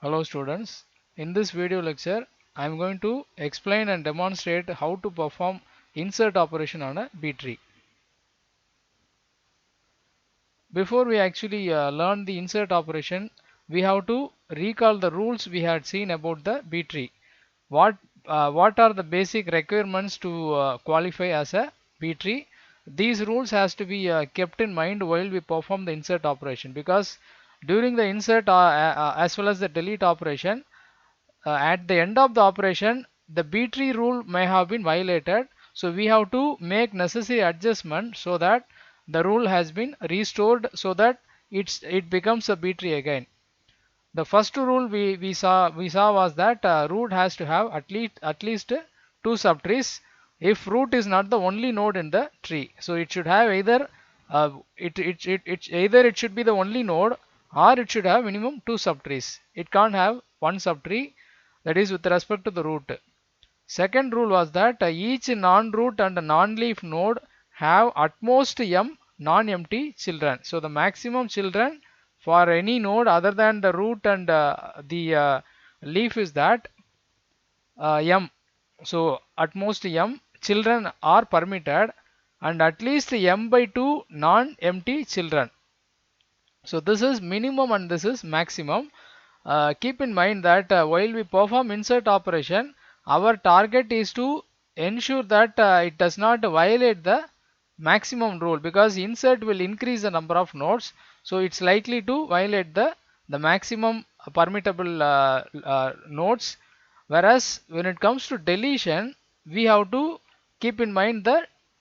Hello students, in this video lecture I am going to explain and demonstrate how to perform insert operation on a B tree. Before we actually learn the insert operation, we have to recall the rules we had seen about the B tree. What are the basic requirements to qualify as a B tree? These rules has to be kept in mind while we perform the insert operation, because during the insert as well as the delete operation, at the end of the operation the B tree rule may have been violated, so we have to make necessary adjustment so that the rule has been restored, so that it becomes a B tree again. The first rule we saw was that root has to have at least two subtrees if root is not the only node in the tree. So it should have either either it should be the only node, or it should have minimum two subtrees. It can't have one subtree, that is with respect to the root. Second rule was that each non-root and non-leaf node have at most m non-empty children. So the maximum children for any node other than the root and the leaf is that m. So at most m children are permitted, and at least m by 2 non-empty children. So this is minimum and this is maximum. Keep in mind that while we perform insert operation, our target is to ensure that it does not violate the maximum rule, because insert will increase the number of nodes, so it's likely to violate the maximum permittable nodes. Whereas when it comes to deletion, we have to keep in mind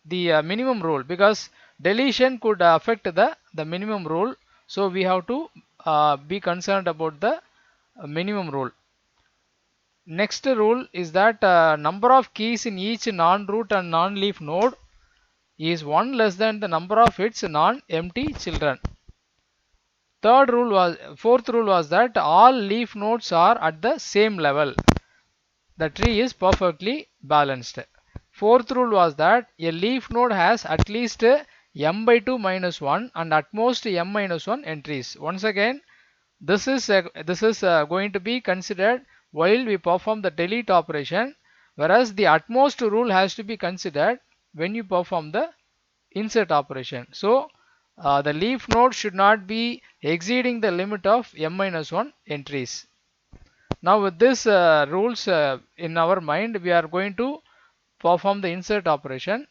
the minimum rule, because deletion could affect the minimum rule. So we have to be concerned about the minimum rule. Next rule is that number of keys in each non-root and non-leaf node is 1 less than the number of its non-empty children. Fourth rule was that all leaf nodes are at the same level. The tree is perfectly balanced. Fourth rule was that a leaf node has at least m by 2 minus 1 and at most m minus 1 entries. Once again, this is going to be considered while we perform the delete operation, whereas the utmost rule has to be considered when you perform the insert operation. So the leaf node should not be exceeding the limit of m minus 1 entries. Now with this rules in our mind, we are going to perform the insert operation.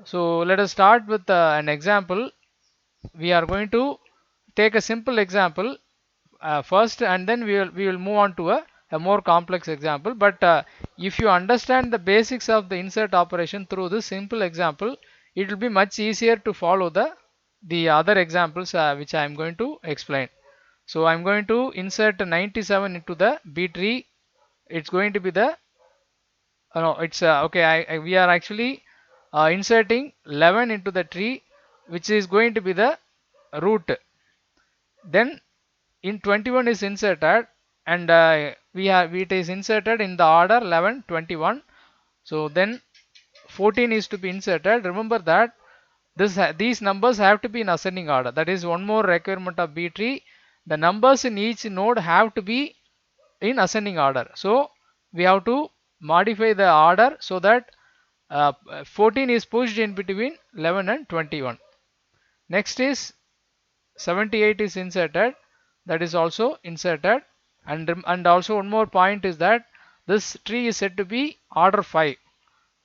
So let us start with an example. We are going to take a simple example first, and then we will move on to a more complex example. But if you understand the basics of the insert operation through this simple example, it will be much easier to follow the other examples which I am going to explain. So I am going to insert 97 into the B tree. It's going to be the no, it's okay. We are actually inserting 11 into the tree, which is going to be the root. Then in 21 is inserted, and it is inserted in the order 11 21. So then 14 is to be inserted. Remember that these numbers have to be in ascending order. That is one more requirement of B tree. The numbers in each node have to be in ascending order. So we have to modify the order so that 14 is pushed in between 11 and 21. Next is 78 is inserted, that is also inserted. And also one more point is that this tree is said to be order 5.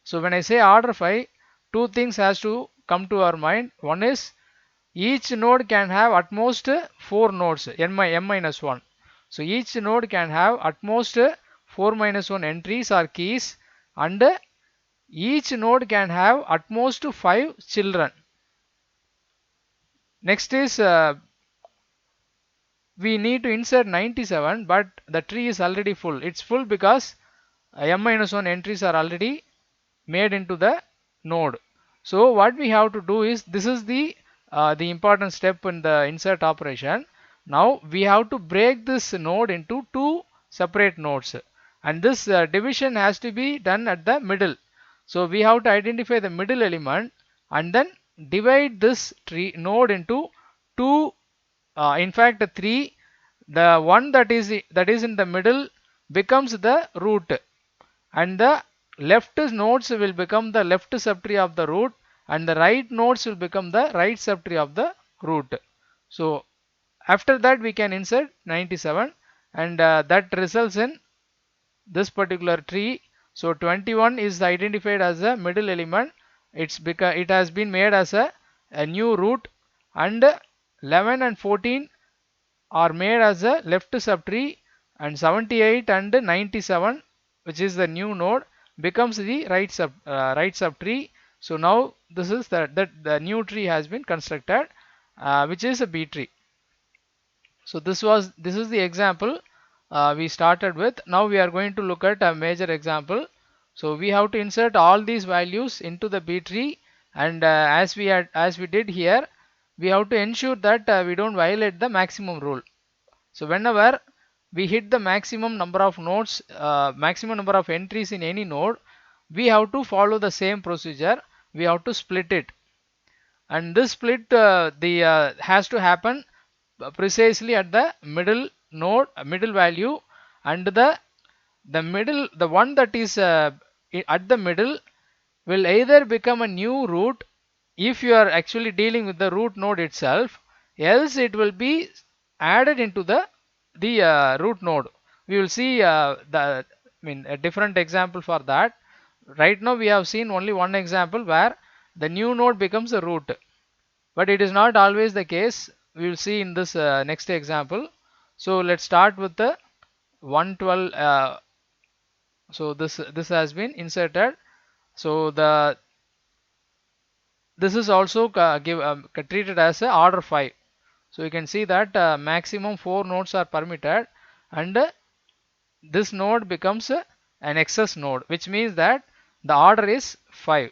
So when I say order 5, two things has to come to our mind. One is each node can have at most 4 nodes, m minus 1. So each node can have at most 4 minus 1 entries or keys, and each node can have at most 5 children. Next is we need to insert 97, but the tree is already full. It's full because m minus 1 entries are already made into the node. So what we have to do is, this is the important step in the insert operation. Now we have to break this node into two separate nodes, and this division has to be done at the middle. So we have to identify the middle element and then divide this tree node into two, in fact three. the one that is in the middle becomes the root, and the left nodes will become the left subtree of the root, and the right nodes will become the right subtree of the root. So after that we can insert 97, and that results in this particular tree. So 21 is identified as a middle element. It has been made as a new root, and 11 and 14 are made as a left subtree, and 78 and 97, which is the new node, becomes the right subtree. So now this is the new tree has been constructed, which is a B tree. So this is the example we started with. Now we are going to look at a major example. So we have to insert all these values into the B tree, and as we did here, we have to ensure that we don't violate the maximum rule. So whenever we hit the maximum number of nodes, maximum number of entries in any node, we have to follow the same procedure. We have to split it, and this split has to happen precisely at the middle node, middle value, and the one that is at the middle will either become a new root if you are actually dealing with the root node itself, else it will be added into the root node. We will see a different example for that. Right now we have seen only one example where the new node becomes a root, but it is not always the case. We will see in this next example. So let's start with the 112. So this has been inserted. So this is also treated as a order 5. So you can see that maximum 4 nodes are permitted, and this node becomes an excess node, which means that the order is 5.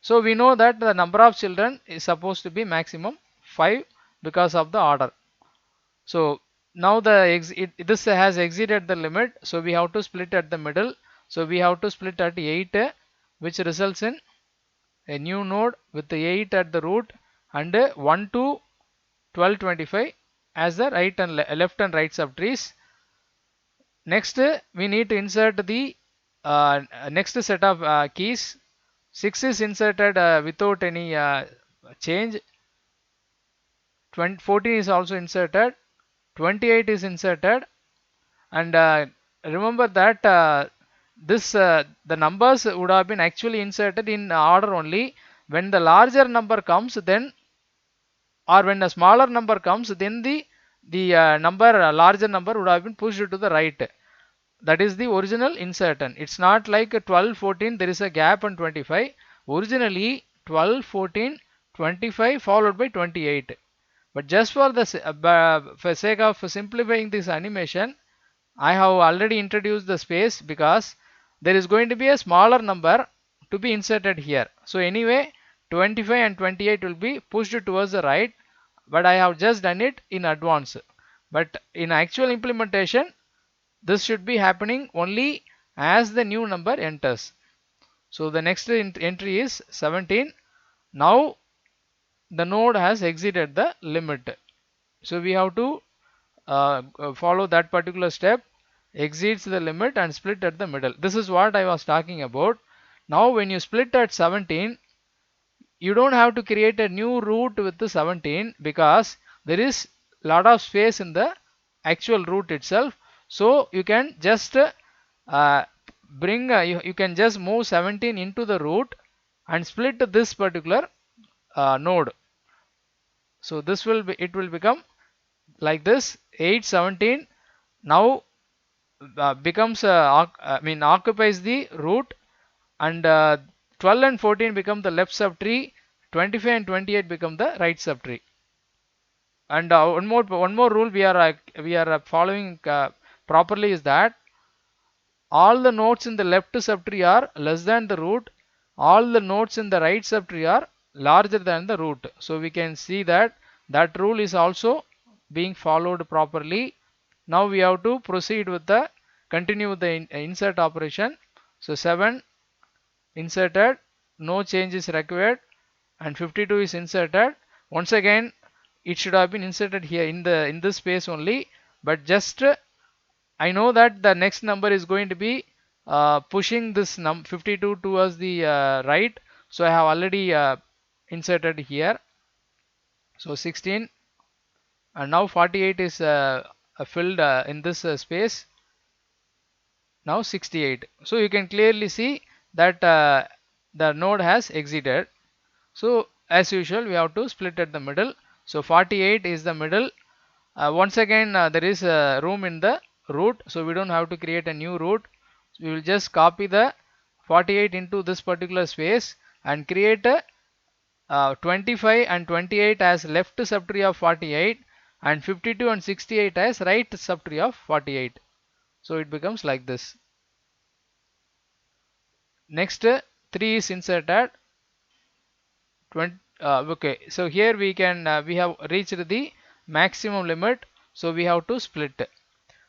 So we know that the number of children is supposed to be maximum 5 because of the order. So now this has exceeded the limit, so we have to split at the middle. So we have to split at 8, which results in a new node with the 8 at the root, and 1 to 12, 25 as the right and left and right subtrees. Next we need to insert the next set of keys. 6 is inserted without any change. 14 is also inserted. 28 is inserted, and remember that the numbers would have been actually inserted in order only. When the larger number comes, then, or when a smaller number comes, then the larger number would have been pushed to the right. That is the original insertion. It's not like 12, 14 there is a gap, and 25. Originally 12, 14, 25 followed by 28. But just for the for sake of simplifying this animation, I have already introduced the space because there is going to be a smaller number to be inserted here. So anyway, 25 and 28 will be pushed towards the right, but I have just done it in advance. But in actual implementation, this should be happening only as the new number enters. So the next entry is 17. Now the node has exceeded the limit. So we have to follow that particular step, exceeds the limit and split at the middle. This is what I was talking about. Now when you split at 17, you don't have to create a new root with the 17 because there is lot of space in the actual root itself. So you can just you can just move 17 into the root and split this particular node. So this will be, it will become like this. 8, 17 now becomes occupies the root, and 12 and 14 become the left subtree, 25 and 28 become the right subtree. And one more rule we are following properly is that all the nodes in the left subtree are less than the root, all the nodes in the right subtree are larger than the root. So we can see that that rule is also being followed properly. Now we have to proceed with the continue with the insert operation. So 7 inserted, no change is required, and 52 is inserted. Once again, it should have been inserted here in this space only, but just I know that the next number is going to be pushing this 52 towards the right, so I have already inserted here. So 16, and now 48 is filled in this space. Now 68. So you can clearly see that the node has exited. So as usual, we have to split at the middle. So 48 is the middle. Once again, there is room in the root, so we don't have to create a new root. So we will just copy the 48 into this particular space and create a 25 and 28 as left subtree of 48 and 52 and 68 as right subtree of 48. So it becomes like this. Next 3 is inserted. 20, okay, so here we can we have reached the maximum limit, so we have to split.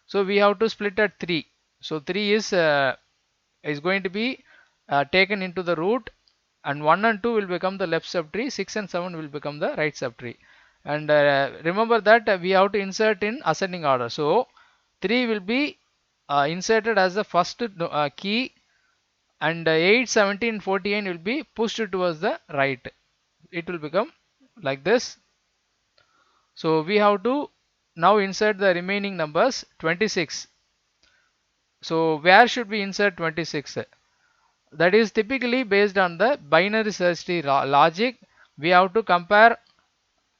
So we have to split at 3. So 3 is going to be taken into the root, and 1 and 2 will become the left subtree, 6 and 7 will become the right subtree. And remember that we have to insert in ascending order. So 3 will be inserted as the first key, and 8, 17, 14 will be pushed towards the right. It will become like this. So we have to now insert the remaining numbers. 26. So where should we insert 26? That is typically based on the binary search tree logic. We have to compare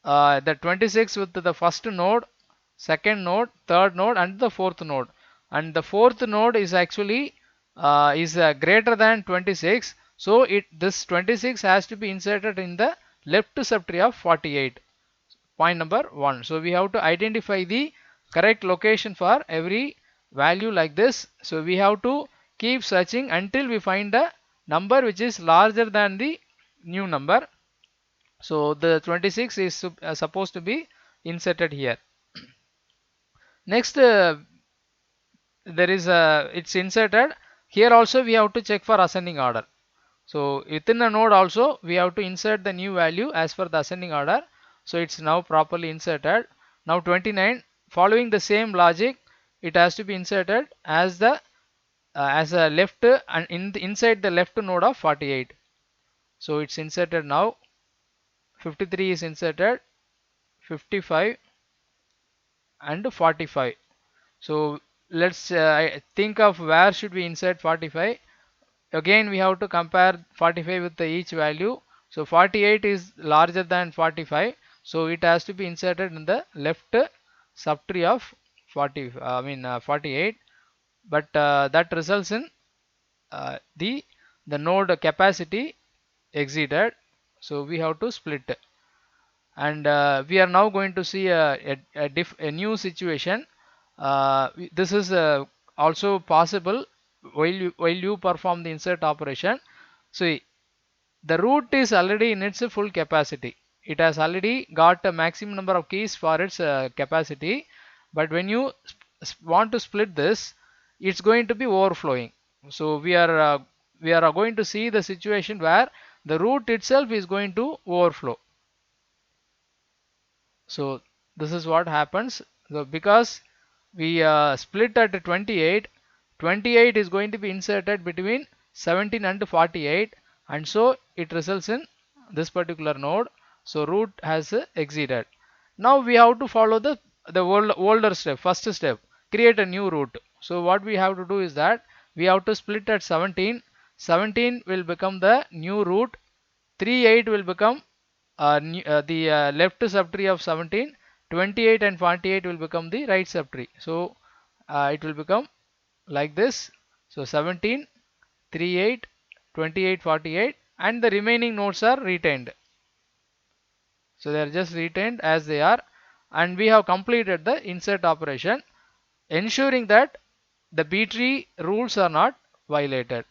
the 26 with the first node, second node, third node, and the fourth node. And the fourth node is actually greater than 26. So this 26 has to be inserted in the left subtree of 48. Point number 1. So we have to identify the correct location for every value like this. So we have to keep searching until we find a number which is larger than the new number. So the 26 is supposed to be inserted here. Next there is it's inserted here. Also we have to check for ascending order. So within a node also we have to insert the new value as per the ascending order. So it's now properly inserted. Now 29, following the same logic, it has to be inserted as the as a left and inside the left node of 48. So it's inserted now. 53 is inserted, 55 and 45. So let's think of where should we insert 45. Again we have to compare 45 with each value. So 48 is larger than 45, so it has to be inserted in the left subtree of 48, but that results in the node capacity exceeded, so we have to split. And we are now going to see a new situation. This is also possible while you perform the insert operation. So the root is already in its full capacity. It has already got a maximum number of keys for its capacity, but when you want to split this, it's going to be overflowing. So we are going to see the situation where the root itself is going to overflow. So this is what happens. So because we split at 28, 28 is going to be inserted between 17 and 48, and so it results in this particular node. So root has exceeded. Now we have to follow the older step, first step, create a new root. So what we have to do is that we have to split at 17. 17 will become the new root. 38 will become the left subtree of 17. 28 and 48 will become the right subtree. So it will become like this. So 17, 38, 28, 48, and the remaining nodes are retained. So they are just retained as they are, and we have completed the insert operation, ensuring that the B tree rules are not violated.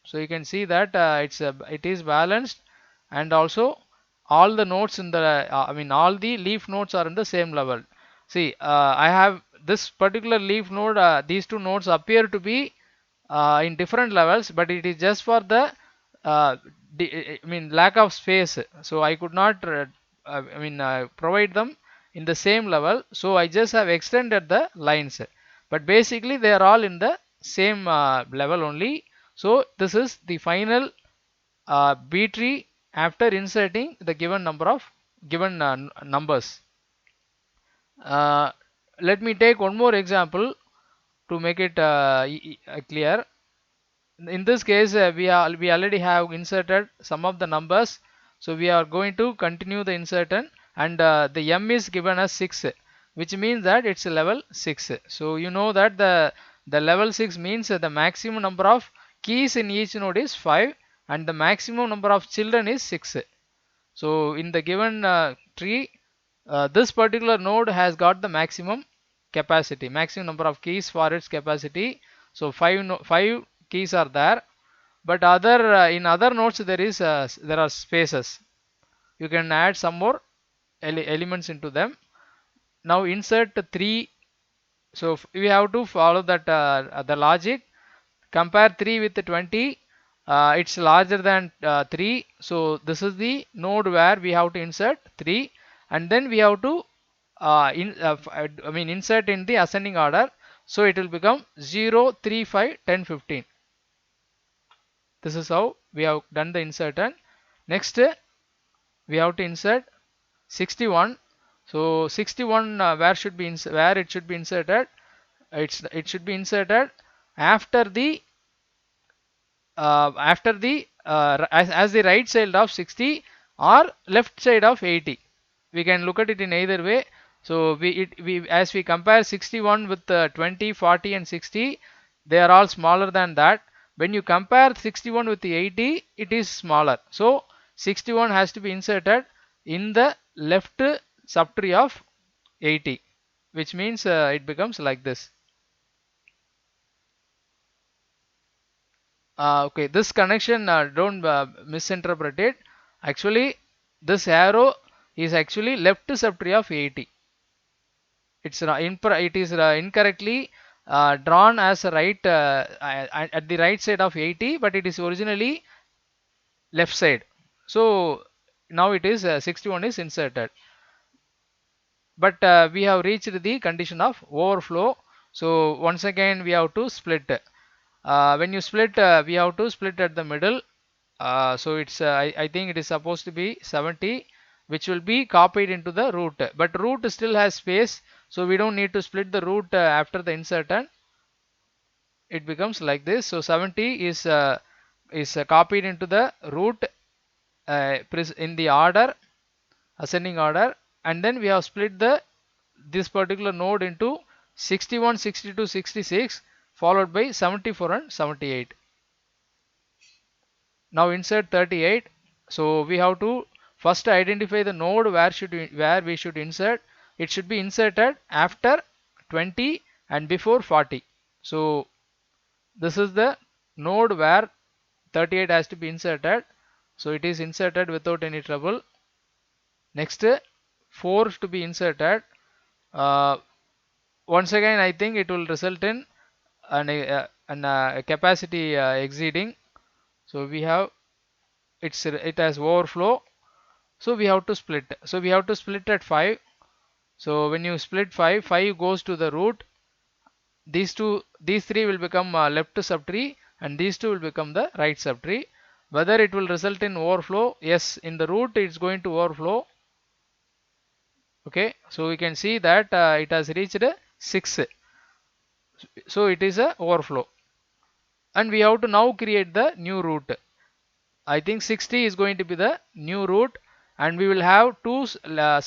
So you can see that it is balanced, and also all the nodes in the all the leaf nodes are in the same level. See, I have this particular leaf node, these two nodes appear to be in different levels, but it is just for the lack of space, so I could not provide them in the same level, so I just have extended the lines, but basically they are all in the same level only. So this is the final B tree after inserting the given number of given numbers. Uh, Let me take one more example to make it clear. In this case, we already have inserted some of the numbers, so we are going to continue the insertion, and the m is given as 6, which means that it's a level 6. So you know that the level 6 means the maximum number of keys in each node is 5 and the maximum number of children is 6. So in the given tree, this particular node has got the maximum capacity, maximum number of keys for its capacity. So 5 keys are there, but other in other nodes there are spaces. You can add some more elements into them. Now insert 3. So we have to follow that the logic. Compare 3 with 20. It's larger than 3, so this is the node where we have to insert 3, and then we have to insert in the ascending order, so it will become 0, 3, 5, 10, 15. This is how we have done the insertion. Next we have to insert 61. So 61 where it should be inserted, it should be inserted after the as the right side of 60 or left side of 80. We can look at it in either way. So we as we compare 61 with 20, 40 and 60, they are all smaller than that. When you compare 61 with the 80, it is smaller. So 61 has to be inserted in the left subtree of 80, which means it becomes like this. Okay, this connection, don't misinterpret it. Actually, this arrow is actually left subtree of 80. It is incorrectly drawn as a right at the right side of 80, but it is originally left side. So now it is 61 is inserted, but we have reached the condition of overflow. So once again we have to split. When you split, we have to split at the middle. So it's I think it is supposed to be 70, which will be copied into the root, but root still has space, so we don't need to split the root after the insertion. It becomes like this. So 70 is copied into the root in the order, ascending order, and then we have split this particular node into 61, 62, 66, followed by 74 and 78. Now insert 38. So we have to first identify the node where we should insert. It should be inserted after 20 and before 40. So this is the node where 38 has to be inserted. So it is inserted without any trouble. Next 4 to be inserted. Once again I think it will result in a capacity exceeding. So we have it has overflow, so we have to split. So we have to split at 5. So when you split 5, 5 goes to the root. These three will become left subtree, and these two will become the right subtree. Whether it will result in overflow, yes, in the root it's going to overflow. Okay, so we can see that it has reached 6, so it is a overflow, and we have to now create the new root. I think 60 is going to be the new root, and we will have two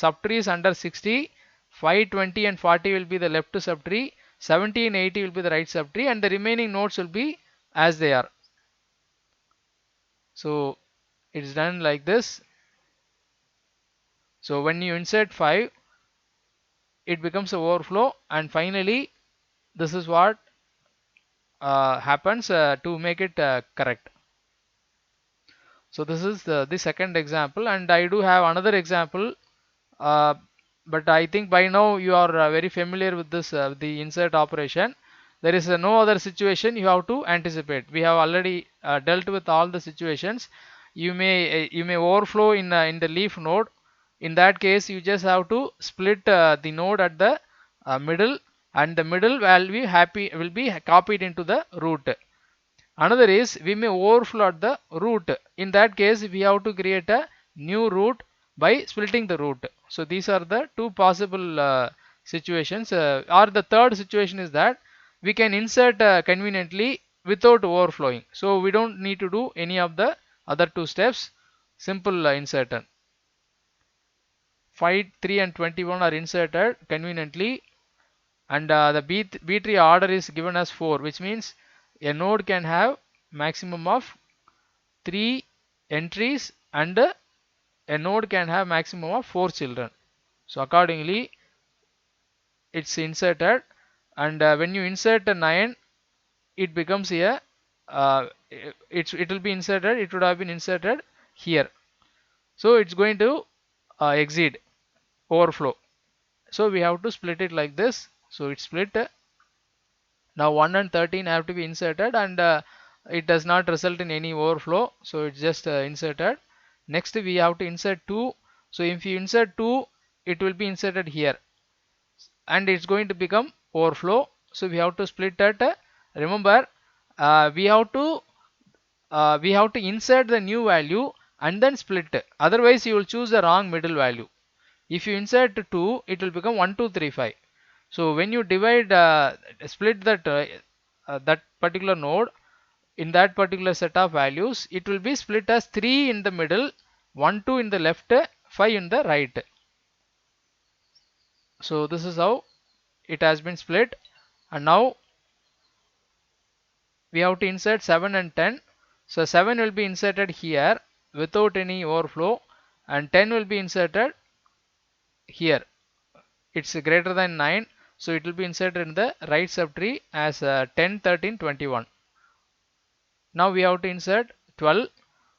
subtrees under 60. 5, 20 and 40 will be the left subtree, 70 and 80 will be the right subtree, and the remaining nodes will be as they are. So it's done like this. So when you insert 5, it becomes a overflow, and finally this is what happens to make it correct. So this is the second example, and I do have another example, but I think by now you are very familiar with this the insert operation. There is no other situation you have to anticipate. We have already dealt with all the situations. You may overflow in the leaf node. In that case, you just have to split the node at the middle, and the middle value will be copied into the root. Another is we may overflow at the root. In that case, we have to create a new root by splitting the root. So these are the two possible situations. Or the third situation is that we can insert conveniently without overflowing. So we don't need to do any of the other two steps. Simple insert. 5, 3 and 21 are inserted conveniently, and the B tree order is given as 4, which means a node can have maximum of 3 entries, and a node can have maximum of 4 children. So accordingly it's inserted, and when you insert a 9, it becomes a it will be inserted, it would have been inserted here. So it's going to exceed, overflow. So we have to split it like this. So it's split. Now 1 and 13 have to be inserted, and it does not result in any overflow. So it's just inserted. Next we have to insert 2. So if you insert 2, it will be inserted here, and it's going to become overflow. So we have to split that. Remember, we have to insert the new value and then split. Otherwise you will choose the wrong middle value. If you insert 2, it will become 1, 2, 3, 5. So when you divide, split that particular node in that particular set of values, it will be split as 3 in the middle, 1, 2 in the left, 5 in the right. So this is how it has been split. And now we have to insert 7 and 10. So 7 will be inserted here without any overflow, and 10 will be inserted here. It's greater than 9, so it will be inserted in the right subtree as 10, 13, 21. Now we have to insert 12.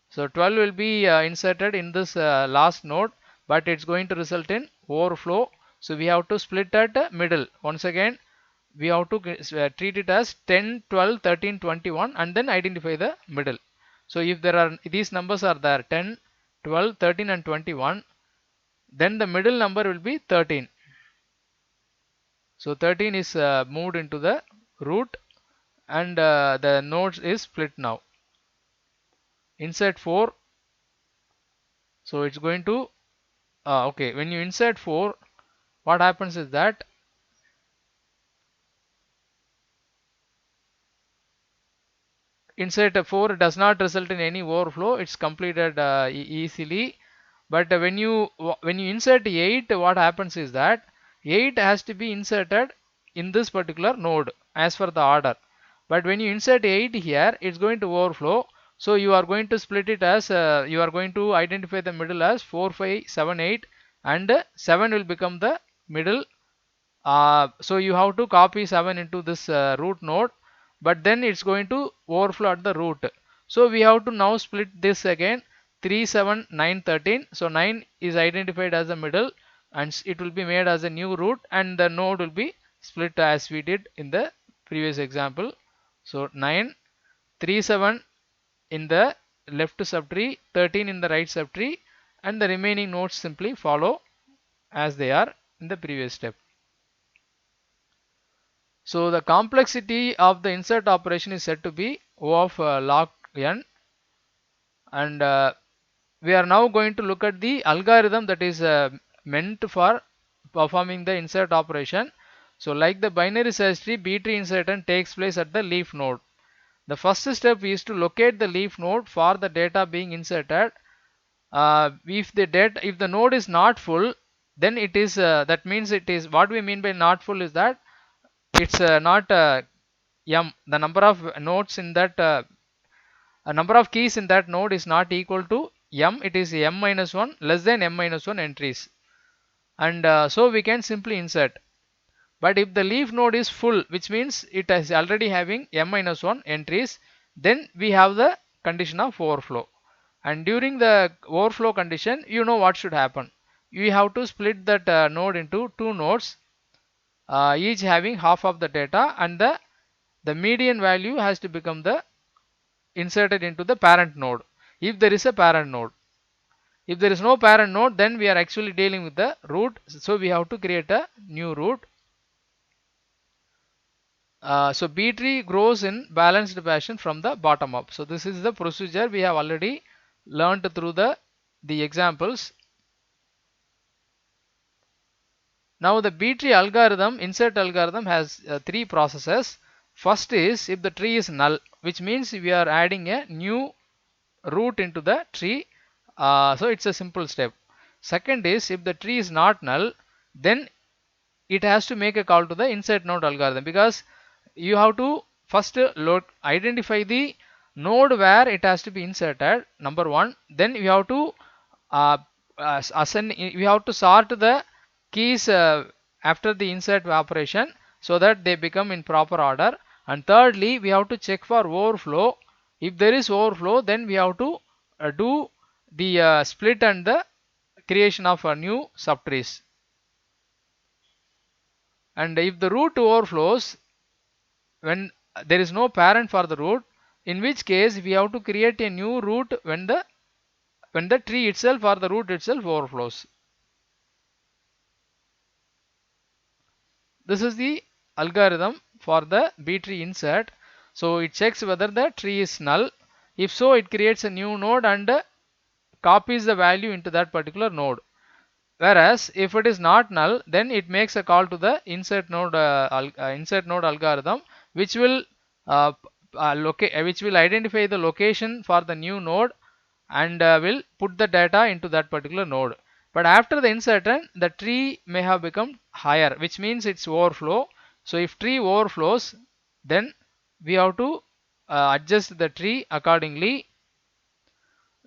So 12 will be inserted in this last node, but it's going to result in overflow. So we have to split at middle. Once again, we have to treat it as 10, 12, 13, 21, and then identify the middle. So if there are these numbers are there, 10, 12, 13 and 21, then the middle number will be 13. So 13 is moved into the root, and the node is split now. Insert 4. So it's going to okay, when you insert 4, what happens is that insert 4 does not result in any overflow. It's completed easily. But when you insert 8, what happens is that 8 has to be inserted in this particular node as per the order. But when you insert 8 here, it's going to overflow. So you are going to split it as you are going to identify the middle as 4, 5, 7, 8, and 7 will become the middle. So you have to copy 7 into this root node, but then it's going to overflow at the root. So we have to now split this again. 3, 7, 9, 13. So 9 is identified as the middle, and it will be made as a new root, and the node will be split as we did in the previous example. So 9, 3, 7 in the left subtree, 13 in the right subtree, and the remaining nodes simply follow as they are in the previous step. So the complexity of the insert operation is said to be O of log n, and we are now going to look at the algorithm that is meant for performing the insert operation. So like the binary search tree, B tree insertion takes place at the leaf node. The first step is to locate the leaf node for the data being inserted. If the node is not full, then it is that means it is, what we mean by not full is that it's not m, the number of nodes in that a number of keys in that node is not equal to m, it is m minus 1 less than m minus 1 entries, and so we can simply insert. But if the leaf node is full, which means it is already having m minus 1 entries, then we have the condition of overflow. And during the overflow condition, you know what should happen. You have to split that node into two nodes, each having half of the data, and the median value has to become the inserted into the parent node if there is a parent node. If there is no parent node, then we are actually dealing with the root, so we have to create a new root. So B tree grows in balanced fashion from the bottom up. So this is the procedure we have already learned through the examples. Now the B tree algorithm, insert algorithm, has three processes. First is if the tree is null, which means we are adding a new root into the tree. So it's a simple step. Second is if the tree is not null, then it has to make a call to the insert node algorithm, because you have to first identify the node where it has to be inserted, number one. Then we have to uh, we have to sort the keys after the insert operation so that they become in proper order. And thirdly, we have to check for overflow. If there is overflow, then we have to do the split and the creation of a new subtrees. And if the root overflows when there is no parent for the root, in which case we have to create a new root when the tree itself or the root itself overflows. This is the algorithm for the B tree insert. So it checks whether the tree is null. If so, it creates a new node and copies the value into that particular node. Whereas if it is not null, then it makes a call to the insert node algorithm, which will which will identify the location for the new node and will put the data into that particular node. But after the insertion, the tree may have become higher, which means it's overflow. So if tree overflows, then we have to adjust the tree accordingly.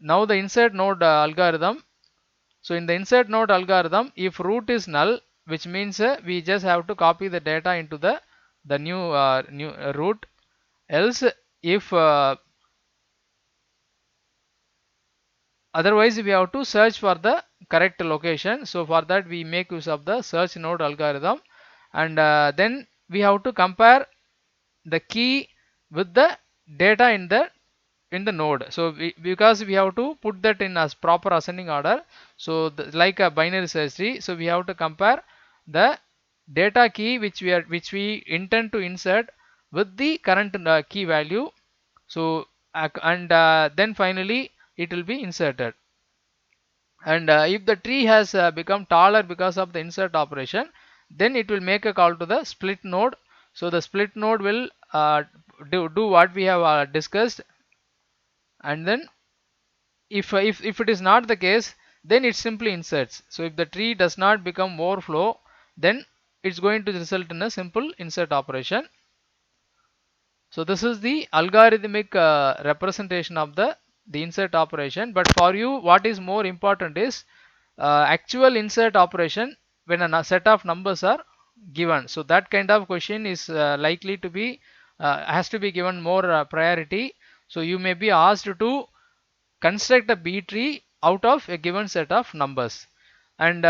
Now the insert node algorithm. So in the insert node algorithm, if root is null, which means we just have to copy the data into the new root. Else, if otherwise we have to search for the correct location. So for that we make use of the search node algorithm, and then we have to compare the key with the data in the node. So because we have to put that in as proper ascending order, so like a binary search tree, so we have to compare the data key which we intend to insert with the current key value. So and then finally it will be inserted. And if the tree has become taller because of the insert operation, then it will make a call to the split node. So the split node will do what we have discussed. And then if it is not the case, then it simply inserts. So if the tree does not become overflow, then it's going to result in a simple insert operation. So this is the algorithmic representation of the insert operation. But for you, what is more important is actual insert operation when a set of numbers are given. So that kind of question is likely to be has to be given more priority. So you may be asked to construct a B tree out of a given set of numbers. And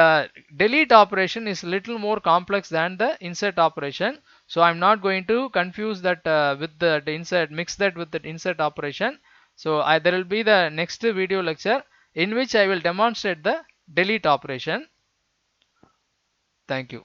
delete operation is little more complex than the insert operation. So I'm not going to confuse that with the insert, mix that with the insert operation. So there will be the next video lecture in which I will demonstrate the delete operation. Thank you.